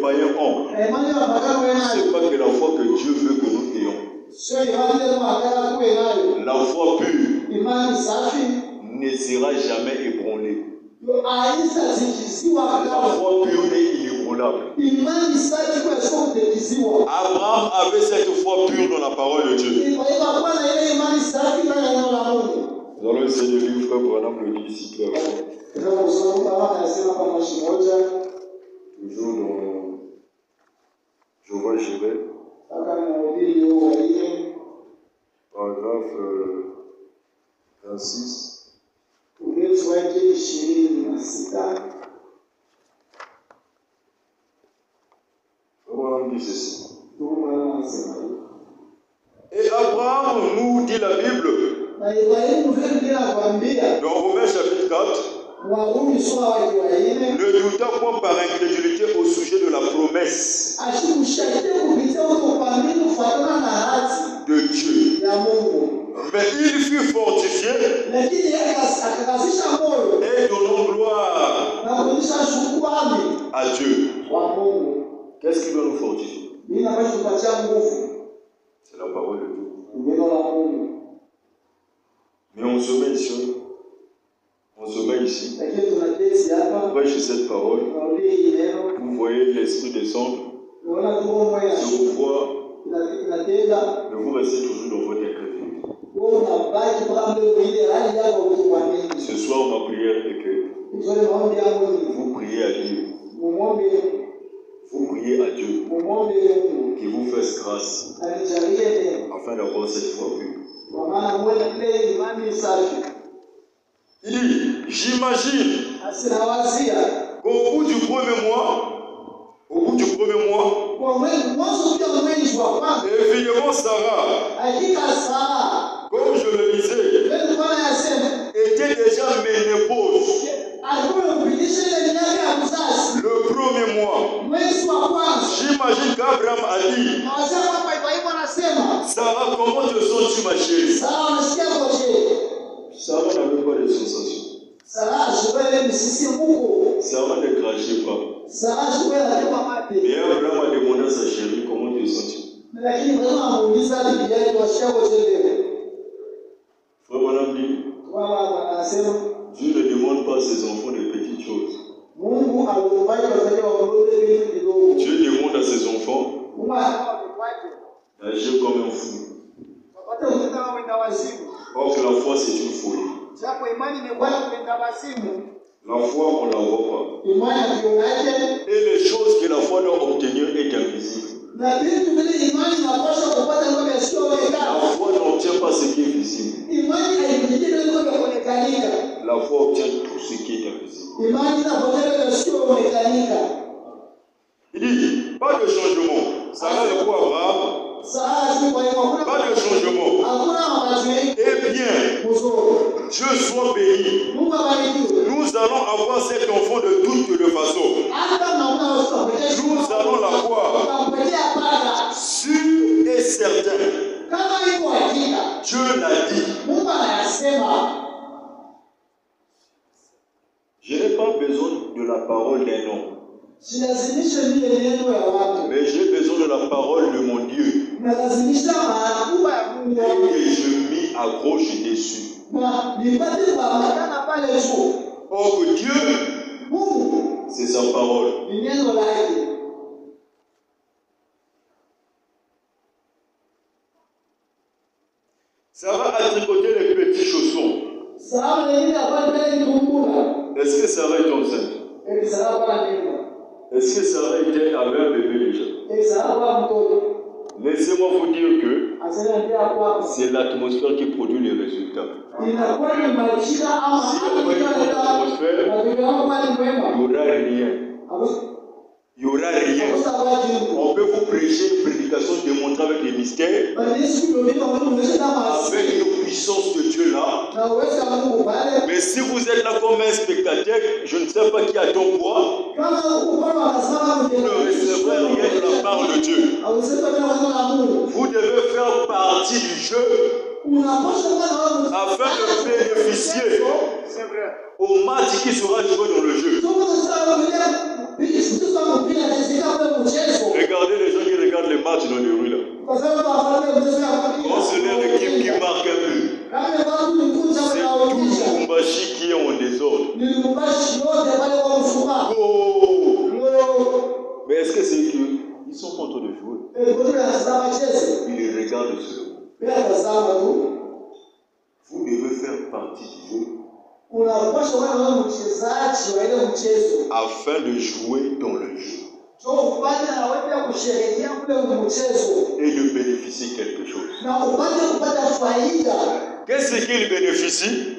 païens ont, c'est pas que la foi que Dieu veut que nous ayons. La foi pure ne sera jamais ébranlée. La foi pure est inébranlable. Abraham avait cette foi pure dans la parole de Dieu. Nous allons essayer de lire frère Branham le disciple. Toujours dans Jéhovah Jireh. Paragraphe 26. Comment dit ceci? Et Abraham nous dit la Bible dans Romains chapitre 4, ne douta point par incrédulité au sujet de la promesse de Dieu. Mais il fut fortifié et donnant gloire à Dieu. Qu'est-ce qui doit nous fortifier? C'est la parole de Dieu. Mais on se met ici. On prêche cette parole. Vous voyez l'esprit descendre. Je vous vois. Mais vous restez toujours dans votre incrédulité. Ce soir, ma prière est que vous priez à Dieu. Vous priez à Dieu qui vous fasse grâce afin d'avoir cette foi pure. Il dit, j'imagine qu'au bout du premier mois, évidemment Sarah, comme je le disais, était déjà ménopause. Le premier mois, j'imagine qu'Abraham a dit, Sarah, comment te sens-tu ma chérie? Sarah n'avait pas de sensation. Sarah ne crachait pas. Mais Abraham a demandé à sa chérie, comment te sens-tu? Frère Madame dit, Dieu ne demande pas à ses enfants de petites choses. Dieu demande à ses enfants d'agir comme un fou. Or que la foi c'est une folie. La foi on ne la voit pas. Et les choses que la foi doit obtenir est invisible. La foi n'obtient pas ce qui est visible. La foi obtient tout ce qui est invisible. Il dit, pas de changement. Sarah le roi Abraham. Pas de changement. Eh bien, Dieu soit béni. Nous allons avoir cet enfant de toutes les façons. Nous allons l'avoir sûr et certain. Dieu l'a dit. Je n'ai pas besoin de la parole d'un homme. Mais j'ai besoin de la parole de mon Dieu. Et je m'y accroche dessus. Or que Dieu, c'est sa parole. Sarah a tricoté les petits chaussons. Est-ce que Sarah est enceinte? Est-ce que Sarah avait un bébé déjà? Laissez-moi vous dire que c'est l'atmosphère qui produit les résultats. S'il n'y a pas une atmosphère, il n'y aura rien. Il n'y aura rien. On peut vous prêcher une prédication démontrée avec les mystères, avec une puissance de Dieu là. Mais si vous êtes là comme un spectateur, je ne sais pas qui attend quoi, vous ne recevrez rien de la part de Dieu. Vous devez faire partie du jeu afin de bénéficier au match qui sera joué dans le jeu. Lubumbashi qui est en désordre. Oh. Mais est-ce que c'est qu'ils sont en train de jouer? Ils regardent seulement. Vous devez faire partie du jeu afin de jouer dans le jeu et de bénéficier quelque chose. Qu'est-ce qu'il bénéficie?